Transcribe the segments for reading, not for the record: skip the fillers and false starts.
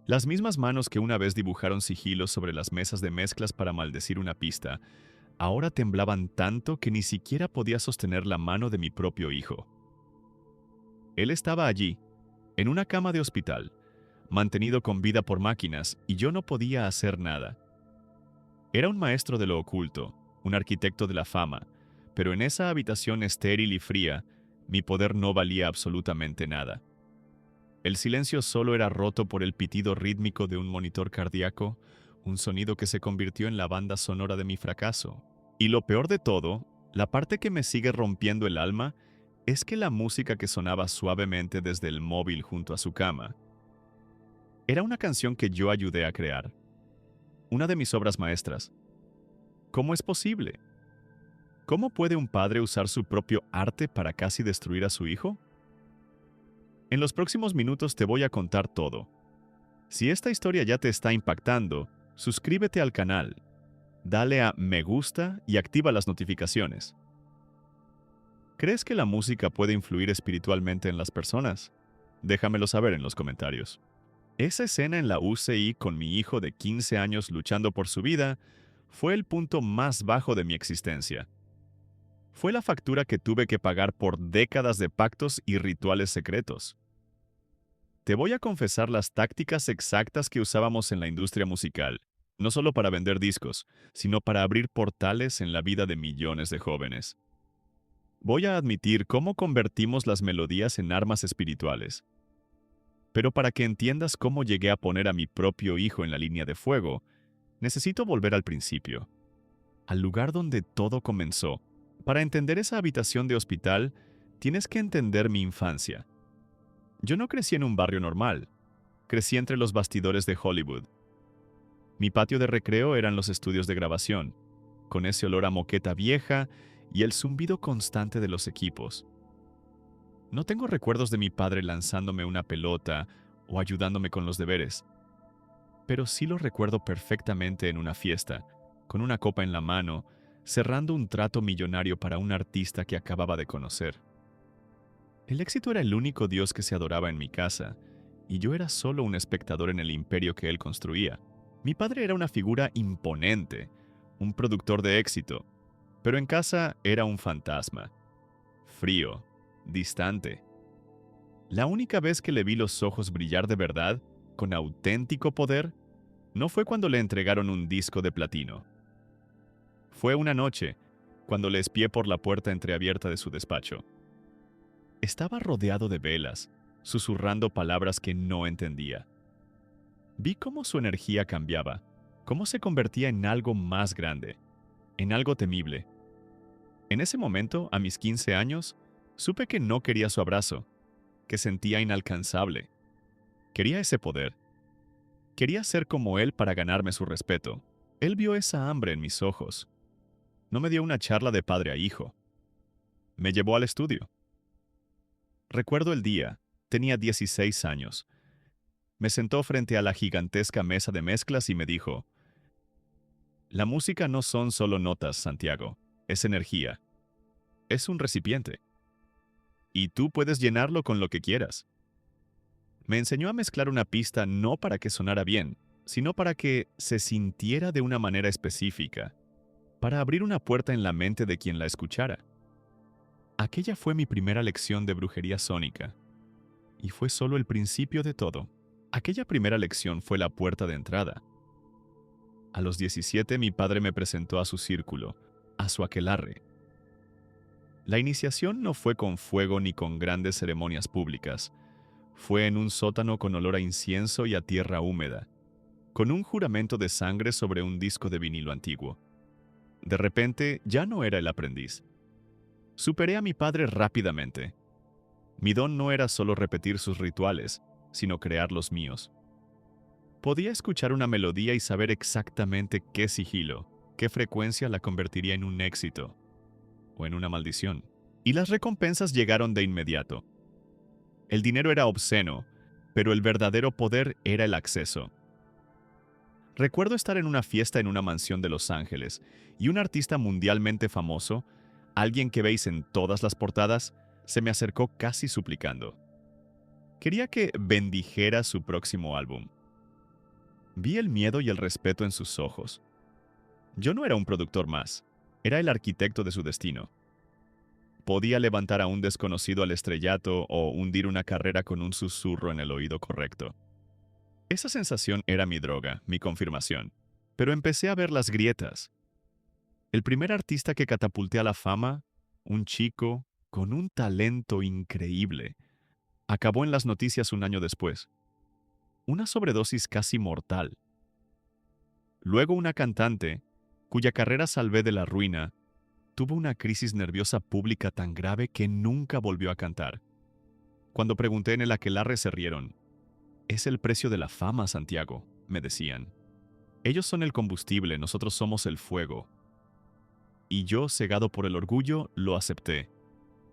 Las mismas manos que una vez dibujaron sigilos sobre las mesas de mezclas para maldecir una pista, ahora temblaban tanto que ni siquiera podía sostener la mano de mi propio hijo. Él estaba allí, en una cama de hospital, mantenido con vida por máquinas, y yo no podía hacer nada. Era un maestro de lo oculto, un arquitecto de la fama, pero en esa habitación estéril y fría, mi poder no valía absolutamente nada. El silencio solo era roto por el pitido rítmico de un monitor cardíaco, un sonido que se convirtió en la banda sonora de mi fracaso. Y lo peor de todo, la parte que me sigue rompiendo el alma, es que la música que sonaba suavemente desde el móvil junto a su cama era una canción que yo ayudé a crear, una de mis obras maestras. ¿Cómo es posible? ¿Cómo puede un padre usar su propio arte para casi destruir a su hijo? En los próximos minutos te voy a contar todo. Si esta historia ya te está impactando, suscríbete al canal, dale a me gusta y activa las notificaciones. ¿Crees que la música puede influir espiritualmente en las personas? Déjamelo saber en los comentarios. Esa escena en la UCI con mi hijo de 15 años luchando por su vida fue el punto más bajo de mi existencia. Fue la factura que tuve que pagar por décadas de pactos y rituales secretos. Te voy a confesar las tácticas exactas que usábamos en la industria musical, no solo para vender discos, sino para abrir portales en la vida de millones de jóvenes. Voy a admitir cómo convertimos las melodías en armas espirituales. Pero para que entiendas cómo llegué a poner a mi propio hijo en la línea de fuego, necesito volver al principio, al lugar donde todo comenzó. Para entender esa habitación de hospital, tienes que entender mi infancia. Yo no crecí en un barrio normal, crecí entre los bastidores de Hollywood. Mi patio de recreo eran los estudios de grabación, con ese olor a moqueta vieja y el zumbido constante de los equipos. No tengo recuerdos de mi padre lanzándome una pelota o ayudándome con los deberes, pero sí lo recuerdo perfectamente en una fiesta, con una copa en la mano, cerrando un trato millonario para un artista que acababa de conocer. El éxito era el único Dios que se adoraba en mi casa, y yo era solo un espectador en el imperio que él construía. Mi padre era una figura imponente, un productor de éxito, pero en casa era un fantasma, frío, distante. La única vez que le vi los ojos brillar de verdad, con auténtico poder, no fue cuando le entregaron un disco de platino. Fue una noche, cuando le espié por la puerta entreabierta de su despacho. Estaba rodeado de velas, susurrando palabras que no entendía. Vi cómo su energía cambiaba, cómo se convertía en algo más grande, en algo temible. En ese momento, a mis 15 años, supe que no quería su abrazo, que sentía inalcanzable. Quería ese poder. Quería ser como él para ganarme su respeto. Él vio esa hambre en mis ojos. No me dio una charla de padre a hijo. Me llevó al estudio. Recuerdo el día. Tenía 16 años. Me sentó frente a la gigantesca mesa de mezclas y me dijo: la música no son solo notas, Santiago. Es energía. Es un recipiente. Y tú puedes llenarlo con lo que quieras. Me enseñó a mezclar una pista no para que sonara bien, sino para que se sintiera de una manera específica, para abrir una puerta en la mente de quien la escuchara. Aquella fue mi primera lección de brujería sónica, y fue solo el principio de todo. Aquella primera lección fue la puerta de entrada. A los 17 mi padre me presentó a su círculo, a su aquelarre. La iniciación no fue con fuego ni con grandes ceremonias públicas. Fue en un sótano con olor a incienso y a tierra húmeda, con un juramento de sangre sobre un disco de vinilo antiguo. De repente, ya no era el aprendiz. Superé a mi padre rápidamente. Mi don no era solo repetir sus rituales, sino crear los míos. Podía escuchar una melodía y saber exactamente qué sigilo, qué frecuencia la convertiría en un éxito o en una maldición. Y las recompensas llegaron de inmediato. El dinero era obsceno, pero el verdadero poder era el acceso. Recuerdo estar en una fiesta en una mansión de Los Ángeles y un artista mundialmente famoso, alguien que veis en todas las portadas, se me acercó casi suplicando. Quería que bendijera su próximo álbum. Vi el miedo y el respeto en sus ojos. Yo no era un productor más, era el arquitecto de su destino. Podía levantar a un desconocido al estrellato o hundir una carrera con un susurro en el oído correcto. Esa sensación era mi droga, mi confirmación. Pero empecé a ver las grietas. El primer artista que catapulté a la fama, un chico con un talento increíble, acabó en las noticias un año después. Una sobredosis casi mortal. Luego una cantante, cuya carrera salvé de la ruina, tuvo una crisis nerviosa pública tan grave que nunca volvió a cantar. Cuando pregunté en el aquelarre se rieron. Es el precio de la fama, Santiago, me decían. Ellos son el combustible, nosotros somos el fuego. Y yo, cegado por el orgullo, lo acepté.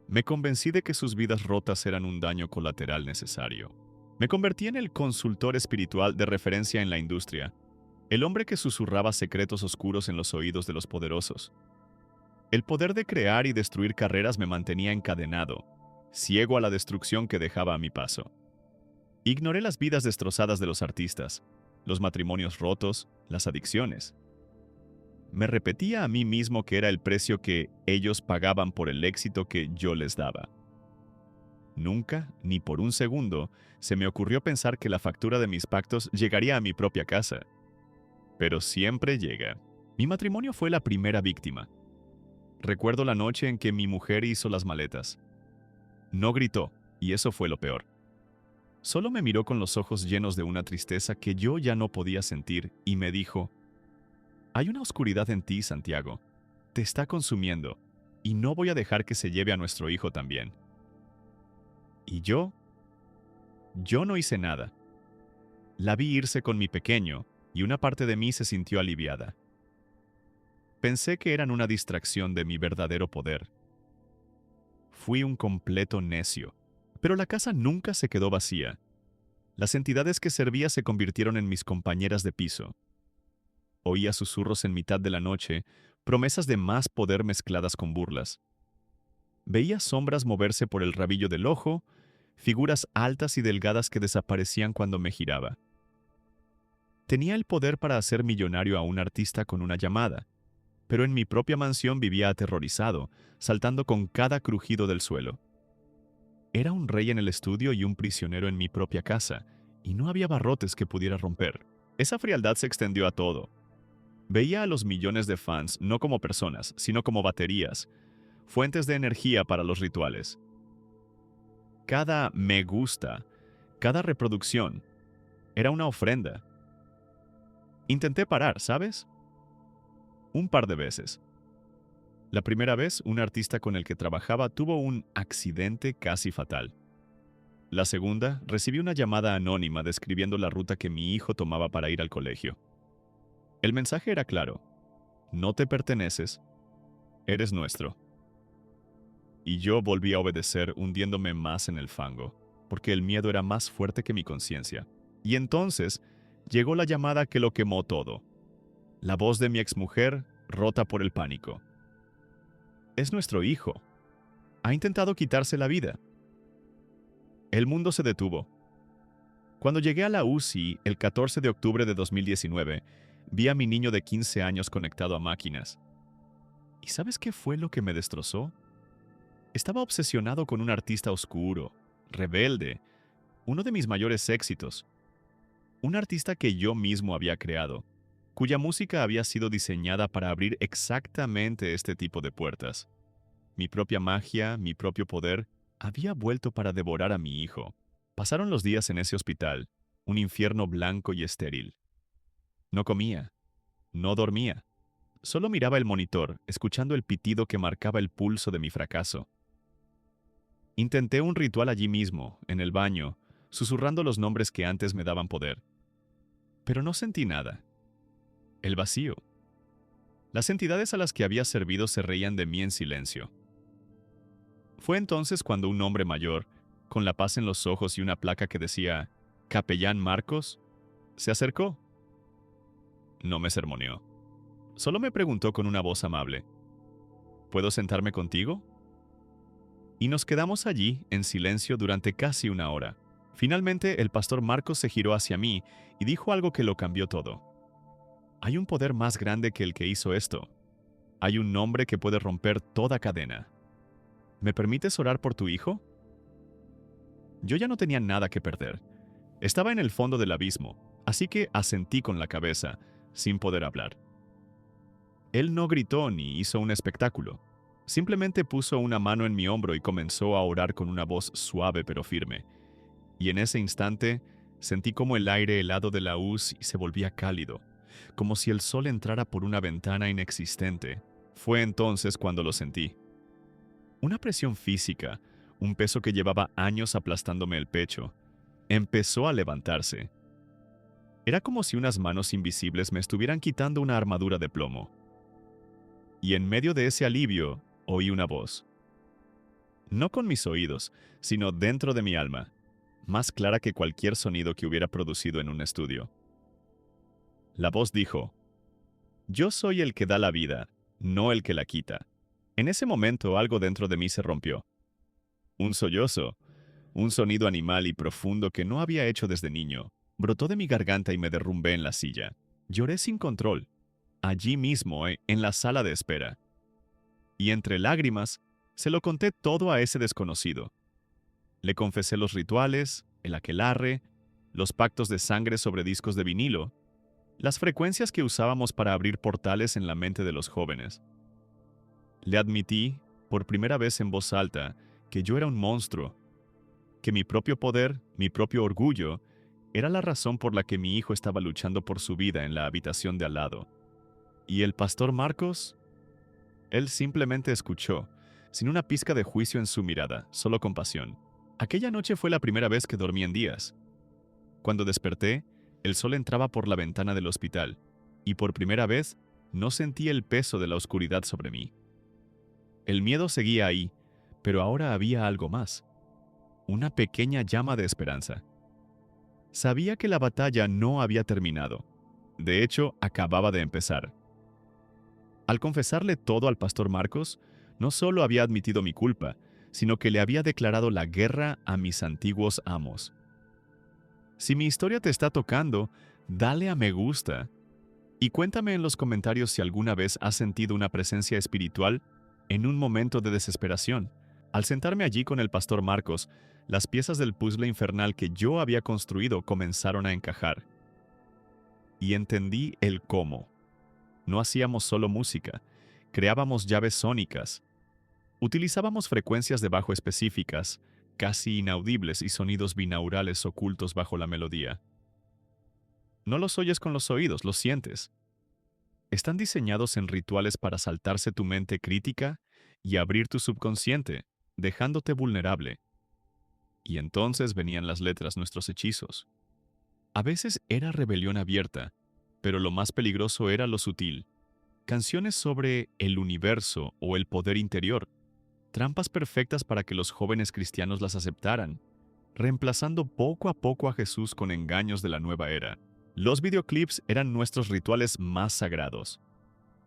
Me convencí de que sus vidas rotas eran un daño colateral necesario. Me convertí en el consultor espiritual de referencia en la industria, el hombre que susurraba secretos oscuros en los oídos de los poderosos. El poder de crear y destruir carreras me mantenía encadenado, ciego a la destrucción que dejaba a mi paso. Ignoré las vidas destrozadas de los artistas, los matrimonios rotos, las adicciones. Me repetía a mí mismo que era el precio que ellos pagaban por el éxito que yo les daba. Nunca, ni por un segundo, se me ocurrió pensar que la factura de mis pactos llegaría a mi propia casa. Pero siempre llega. Mi matrimonio fue la primera víctima. Recuerdo la noche en que mi mujer hizo las maletas. No gritó, y eso fue lo peor. Solo me miró con los ojos llenos de una tristeza que yo ya no podía sentir y me dijo: «Hay una oscuridad en ti, Santiago. Te está consumiendo, y no voy a dejar que se lleve a nuestro hijo también». Y yo no hice nada. La vi irse con mi pequeño, y una parte de mí se sintió aliviada. Pensé que eran una distracción de mi verdadero poder. Fui un completo necio, pero la casa nunca se quedó vacía. Las entidades que servía se convirtieron en mis compañeras de piso. Oía susurros en mitad de la noche, promesas de más poder mezcladas con burlas. Veía sombras moverse por el rabillo del ojo, figuras altas y delgadas que desaparecían cuando me giraba. Tenía el poder para hacer millonario a un artista con una llamada, pero en mi propia mansión vivía aterrorizado, saltando con cada crujido del suelo. Era un rey en el estudio y un prisionero en mi propia casa, y no había barrotes que pudiera romper. Esa frialdad se extendió a todo. Veía a los millones de fans no como personas, sino como baterías, fuentes de energía para los rituales. Cada me gusta, cada reproducción, era una ofrenda. Intenté parar, ¿sabes? Un par de veces. La primera vez, un artista con el que trabajaba tuvo un accidente casi fatal. La segunda, recibí una llamada anónima describiendo la ruta que mi hijo tomaba para ir al colegio. El mensaje era claro: no te perteneces, eres nuestro. Y yo volví a obedecer, hundiéndome más en el fango, porque el miedo era más fuerte que mi conciencia. Y entonces llegó la llamada que lo quemó todo. La voz de mi exmujer, rota por el pánico. Es nuestro hijo. Ha intentado quitarse la vida. El mundo se detuvo. Cuando llegué a la UCI el 14 de octubre de 2019, vi a mi niño de 15 años conectado a máquinas. ¿Y sabes qué fue lo que me destrozó? Estaba obsesionado con un artista oscuro, rebelde, uno de mis mayores éxitos. Un artista que yo mismo había creado, cuya música había sido diseñada para abrir exactamente este tipo de puertas. Mi propia magia, mi propio poder, había vuelto para devorar a mi hijo. Pasaron los días en ese hospital, un infierno blanco y estéril. No comía, no dormía. Solo miraba el monitor, escuchando el pitido que marcaba el pulso de mi fracaso. Intenté un ritual allí mismo, en el baño, susurrando los nombres que antes me daban poder. Pero no sentí nada. El vacío. Las entidades a las que había servido se reían de mí en silencio. Fue entonces cuando un hombre mayor, con la paz en los ojos y una placa que decía «Capellán Marcos», se acercó. No me sermoneó. Solo me preguntó con una voz amable: «¿Puedo sentarme contigo?». Y nos quedamos allí, en silencio, durante casi una hora. Finalmente, el pastor Marcos se giró hacia mí y dijo algo que lo cambió todo. Hay un poder más grande que el que hizo esto. Hay un nombre que puede romper toda cadena. ¿Me permites orar por tu hijo? Yo ya no tenía nada que perder. Estaba en el fondo del abismo, así que asentí con la cabeza, sin poder hablar. Él no gritó ni hizo un espectáculo. Simplemente puso una mano en mi hombro y comenzó a orar con una voz suave pero firme. Y en ese instante sentí como el aire helado de la UCI se volvía cálido, como si el sol entrara por una ventana inexistente. Fue entonces cuando lo sentí. Una presión física, un peso que llevaba años aplastándome el pecho, empezó a levantarse. Era como si unas manos invisibles me estuvieran quitando una armadura de plomo. Y en medio de ese alivio, oí una voz. No con mis oídos, sino dentro de mi alma, más clara que cualquier sonido que hubiera producido en un estudio. La voz dijo, «Yo soy el que da la vida, no el que la quita». En ese momento algo dentro de mí se rompió. Un sollozo, un sonido animal y profundo que no había hecho desde niño, brotó de mi garganta y me derrumbé en la silla. Lloré sin control, allí mismo, en la sala de espera. Y entre lágrimas, se lo conté todo a ese desconocido. Le confesé los rituales, el aquelarre, los pactos de sangre sobre discos de vinilo, las frecuencias que usábamos para abrir portales en la mente de los jóvenes. Le admití, por primera vez en voz alta, que yo era un monstruo, que mi propio poder, mi propio orgullo, era la razón por la que mi hijo estaba luchando por su vida en la habitación de al lado. ¿Y el pastor Marcos? Él simplemente escuchó, sin una pizca de juicio en su mirada, solo compasión. Aquella noche fue la primera vez que dormí en días. Cuando desperté, el sol entraba por la ventana del hospital, y por primera vez no sentí el peso de la oscuridad sobre mí. El miedo seguía ahí, pero ahora había algo más. Una pequeña llama de esperanza. Sabía que la batalla no había terminado. De hecho, acababa de empezar. Al confesarle todo al pastor Marcos, no solo había admitido mi culpa, sino que le había declarado la guerra a mis antiguos amos. Si mi historia te está tocando, dale a me gusta. Y cuéntame en los comentarios si alguna vez has sentido una presencia espiritual en un momento de desesperación. Al sentarme allí con el pastor Marcos, las piezas del puzzle infernal que yo había construido comenzaron a encajar. Y entendí el cómo. No hacíamos solo música, creábamos llaves sónicas. Utilizábamos frecuencias de bajo específicas, casi inaudibles y sonidos binaurales ocultos bajo la melodía. No los oyes con los oídos, los sientes. Están diseñados en rituales para saltarse tu mente crítica y abrir tu subconsciente, dejándote vulnerable. Y entonces venían las letras, nuestros hechizos. A veces era rebelión abierta, pero lo más peligroso era lo sutil. Canciones sobre el universo o el poder interior. Trampas perfectas para que los jóvenes cristianos las aceptaran, reemplazando poco a poco a Jesús con engaños de la nueva era. Los videoclips eran nuestros rituales más sagrados.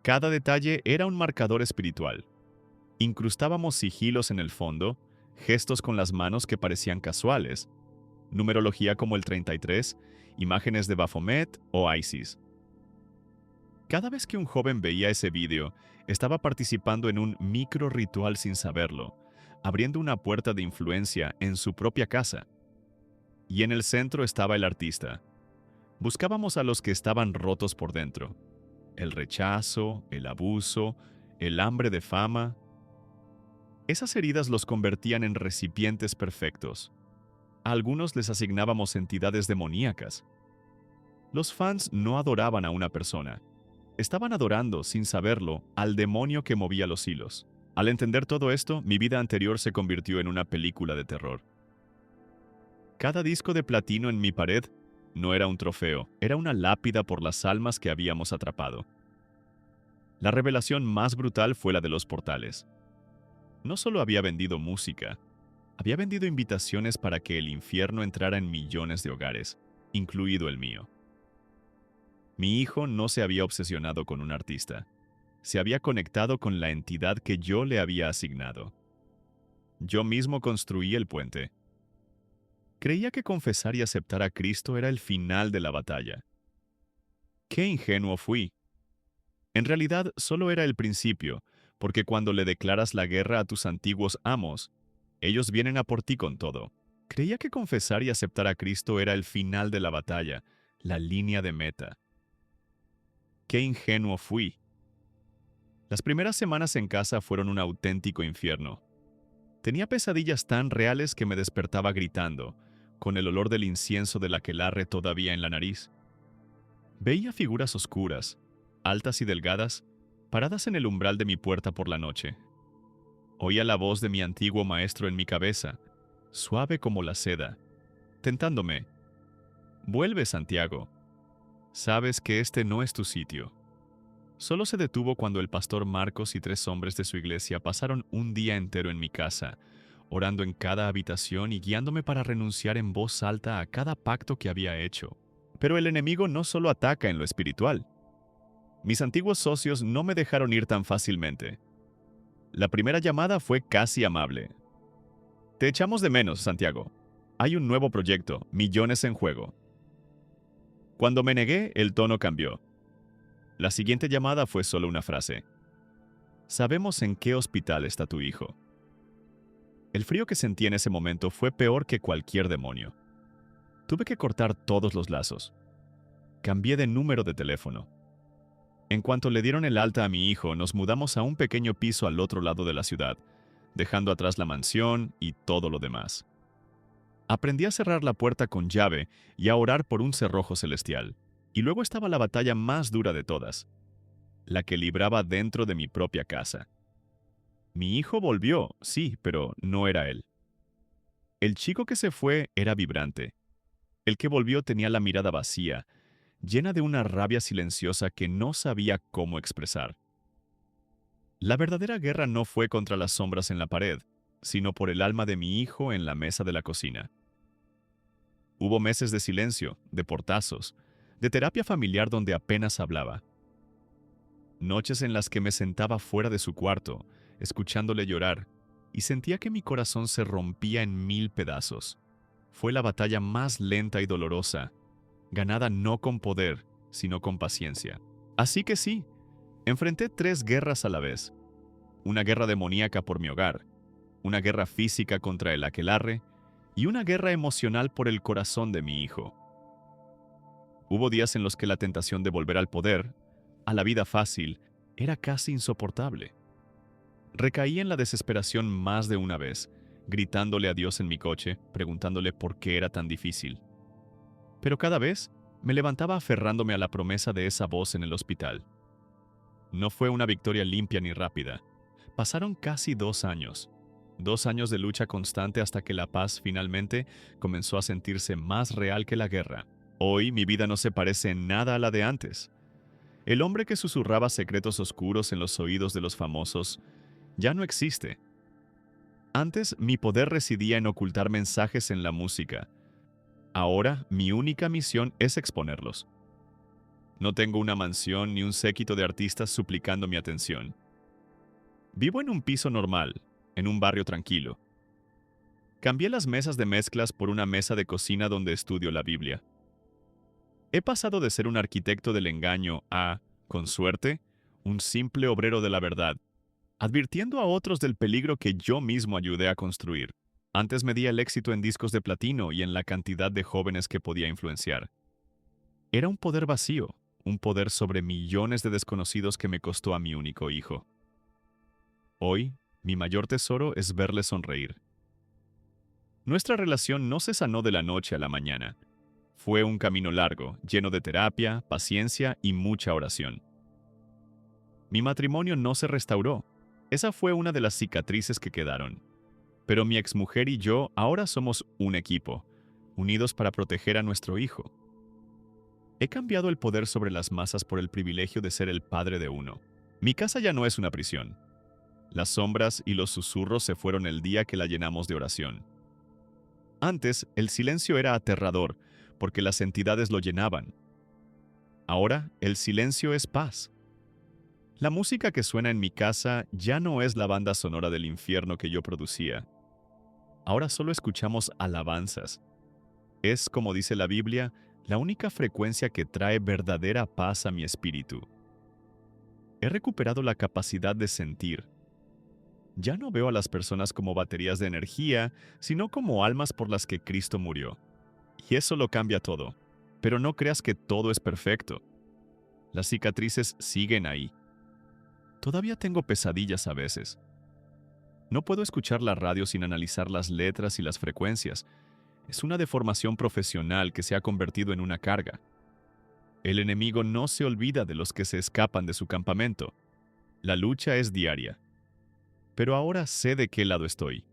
Cada detalle era un marcador espiritual. Incrustábamos sigilos en el fondo, gestos con las manos que parecían casuales, numerología como el 33, imágenes de Baphomet o Isis. Cada vez que un joven veía ese vídeo, estaba participando en un micro ritual sin saberlo, abriendo una puerta de influencia en su propia casa. Y en el centro estaba el artista. Buscábamos a los que estaban rotos por dentro. El rechazo, el abuso, el hambre de fama. Esas heridas los convertían en recipientes perfectos. A algunos les asignábamos entidades demoníacas. Los fans no adoraban a una persona. Estaban adorando, sin saberlo, al demonio que movía los hilos. Al entender todo esto, mi vida anterior se convirtió en una película de terror. Cada disco de platino en mi pared no era un trofeo, era una lápida por las almas que habíamos atrapado. La revelación más brutal fue la de los portales. No solo había vendido música, había vendido invitaciones para que el infierno entrara en millones de hogares, incluido el mío. Mi hijo no se había obsesionado con un artista. Se había conectado con la entidad que yo le había asignado. Yo mismo construí el puente. Creía que confesar y aceptar a Cristo era el final de la batalla. ¡Qué ingenuo fui! En realidad solo era el principio, porque cuando le declaras la guerra a tus antiguos amos, ellos vienen a por ti con todo. Creía que confesar y aceptar a Cristo era el final de la batalla, la línea de meta. ¡Qué ingenuo fui! Las primeras semanas en casa fueron un auténtico infierno. Tenía pesadillas tan reales que me despertaba gritando, con el olor del incienso del aquelarre todavía en la nariz. Veía figuras oscuras, altas y delgadas, paradas en el umbral de mi puerta por la noche. Oía la voz de mi antiguo maestro en mi cabeza, suave como la seda, tentándome. «Vuelve, Santiago. Sabes que este no es tu sitio». Solo se detuvo cuando el pastor Marcos y 3 hombres de su iglesia pasaron un día entero en mi casa, orando en cada habitación y guiándome para renunciar en voz alta a cada pacto que había hecho. Pero el enemigo no solo ataca en lo espiritual. Mis antiguos socios no me dejaron ir tan fácilmente. La primera llamada fue casi amable. «Te echamos de menos, Santiago. Hay un nuevo proyecto, millones en juego». Cuando me negué, el tono cambió. La siguiente llamada fue solo una frase. «Sabemos en qué hospital está tu hijo». El frío que sentí en ese momento fue peor que cualquier demonio. Tuve que cortar todos los lazos. Cambié de número de teléfono. En cuanto le dieron el alta a mi hijo, nos mudamos a un pequeño piso al otro lado de la ciudad, dejando atrás la mansión y todo lo demás. Aprendí a cerrar la puerta con llave y a orar por un cerrojo celestial. Y luego estaba la batalla más dura de todas, la que libraba dentro de mi propia casa. Mi hijo volvió, sí, pero no era él. El chico que se fue era vibrante. El que volvió tenía la mirada vacía, llena de una rabia silenciosa que no sabía cómo expresar. La verdadera guerra no fue contra las sombras en la pared, sino por el alma de mi hijo en la mesa de la cocina. Hubo meses de silencio, de portazos, de terapia familiar donde apenas hablaba. Noches en las que me sentaba fuera de su cuarto, escuchándole llorar, y sentía que mi corazón se rompía en 1000 pedazos. Fue la batalla más lenta y dolorosa, ganada no con poder, sino con paciencia. Así que sí, enfrenté 3 guerras a la vez. Una guerra demoníaca por mi hogar, una guerra física contra el aquelarre y una guerra emocional por el corazón de mi hijo. Hubo días en los que la tentación de volver al poder, a la vida fácil, era casi insoportable. Recaí en la desesperación más de una vez, gritándole a Dios en mi coche, preguntándole por qué era tan difícil. Pero cada vez me levantaba aferrándome a la promesa de esa voz en el hospital. No fue una victoria limpia ni rápida. Pasaron casi 2 años. 2 años de lucha constante hasta que la paz finalmente comenzó a sentirse más real que la guerra. Hoy mi vida no se parece en nada a la de antes. El hombre que susurraba secretos oscuros en los oídos de los famosos ya no existe. Antes mi poder residía en ocultar mensajes en la música. Ahora mi única misión es exponerlos. No tengo una mansión ni un séquito de artistas suplicando mi atención. Vivo en un piso normal, en un barrio tranquilo. Cambié las mesas de mezclas por una mesa de cocina donde estudio la Biblia. He pasado de ser un arquitecto del engaño a, con suerte, un simple obrero de la verdad, advirtiendo a otros del peligro que yo mismo ayudé a construir. Antes medía el éxito en discos de platino y en la cantidad de jóvenes que podía influenciar. Era un poder vacío, un poder sobre millones de desconocidos que me costó a mi único hijo. Hoy, mi mayor tesoro es verle sonreír. Nuestra relación no se sanó de la noche a la mañana. Fue un camino largo, lleno de terapia, paciencia y mucha oración. Mi matrimonio no se restauró. Esa fue una de las cicatrices que quedaron. Pero mi exmujer y yo ahora somos un equipo, unidos para proteger a nuestro hijo. He cambiado el poder sobre las masas por el privilegio de ser el padre de uno. Mi casa ya no es una prisión. Las sombras y los susurros se fueron el día que la llenamos de oración. Antes, el silencio era aterrador, porque las entidades lo llenaban. Ahora, el silencio es paz. La música que suena en mi casa ya no es la banda sonora del infierno que yo producía. Ahora solo escuchamos alabanzas, Es, como dice la Biblia, la única frecuencia que trae verdadera paz a mi espíritu. He recuperado la capacidad de sentir. Ya no veo a las personas como baterías de energía, sino como almas por las que Cristo murió. Y eso lo cambia todo. Pero no creas que todo es perfecto. Las cicatrices siguen ahí. Todavía tengo pesadillas a veces. No puedo escuchar la radio sin analizar las letras y las frecuencias. Es una deformación profesional que se ha convertido en una carga. El enemigo no se olvida de los que se escapan de su campamento. La lucha es diaria. Pero ahora sé de qué lado estoy.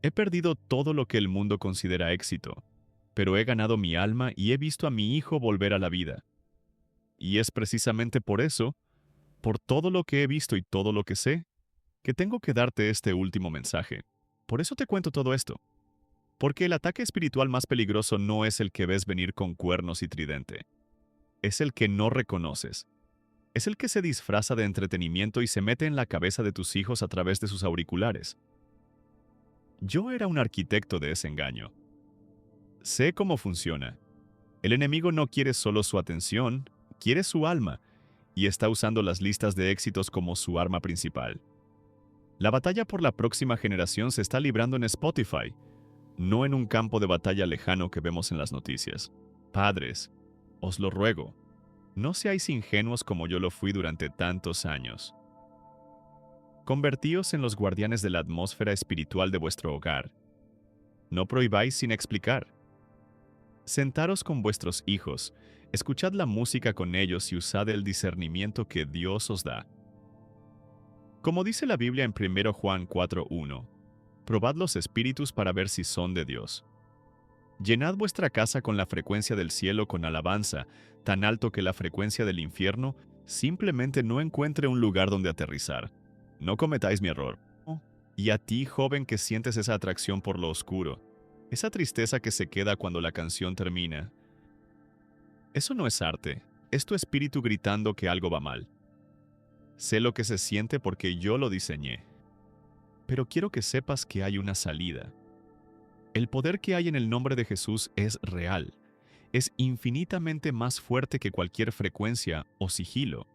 He perdido todo lo que el mundo considera éxito, pero he ganado mi alma y he visto a mi hijo volver a la vida. Y es precisamente por eso, por todo lo que he visto y todo lo que sé, que tengo que darte este último mensaje. Por eso te cuento todo esto. Porque el ataque espiritual más peligroso no es el que ves venir con cuernos y tridente. Es el que no reconoces. Es el que se disfraza de entretenimiento y se mete en la cabeza de tus hijos a través de sus auriculares. Yo era un arquitecto de ese engaño. Sé cómo funciona. El enemigo no quiere solo su atención, quiere su alma, y está usando las listas de éxitos como su arma principal. La batalla por la próxima generación se está librando en Spotify, no en un campo de batalla lejano que vemos en las noticias. Padres, os lo ruego, no seáis ingenuos como yo lo fui durante tantos años. Convertíos en los guardianes de la atmósfera espiritual de vuestro hogar. No prohibáis sin explicar. Sentaros con vuestros hijos, escuchad la música con ellos y usad el discernimiento que Dios os da. Como dice la Biblia en 1 Juan 4:1, probad los espíritus para ver si son de Dios. Llenad vuestra casa con la frecuencia del cielo con alabanza, tan alto que la frecuencia del infierno simplemente no encuentre un lugar donde aterrizar. No cometáis mi error. Y a ti, joven, que sientes esa atracción por lo oscuro, esa tristeza que se queda cuando la canción termina. Eso no es arte, es tu espíritu gritando que algo va mal. Sé lo que se siente porque yo lo diseñé. Pero quiero que sepas que hay una salida. El poder que hay en el nombre de Jesús es real. Es infinitamente más fuerte que cualquier frecuencia o sigilo.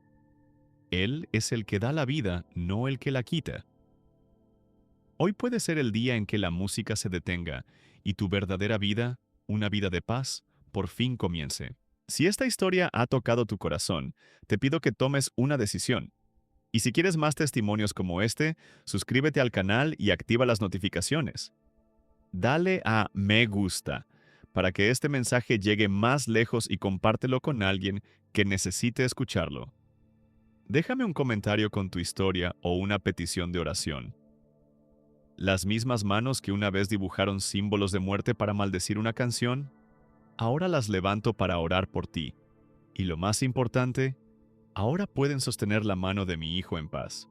Él es el que da la vida, no el que la quita. Hoy puede ser el día en que la música se detenga y tu verdadera vida, una vida de paz, por fin comience. Si esta historia ha tocado tu corazón, te pido que tomes una decisión. Y si quieres más testimonios como este, suscríbete al canal y activa las notificaciones. Dale a me gusta para que este mensaje llegue más lejos y compártelo con alguien que necesite escucharlo. Déjame un comentario con tu historia o una petición de oración. Las mismas manos que una vez dibujaron símbolos de muerte para maldecir una canción, ahora las levanto para orar por ti. Y lo más importante, ahora pueden sostener la mano de mi hijo en paz.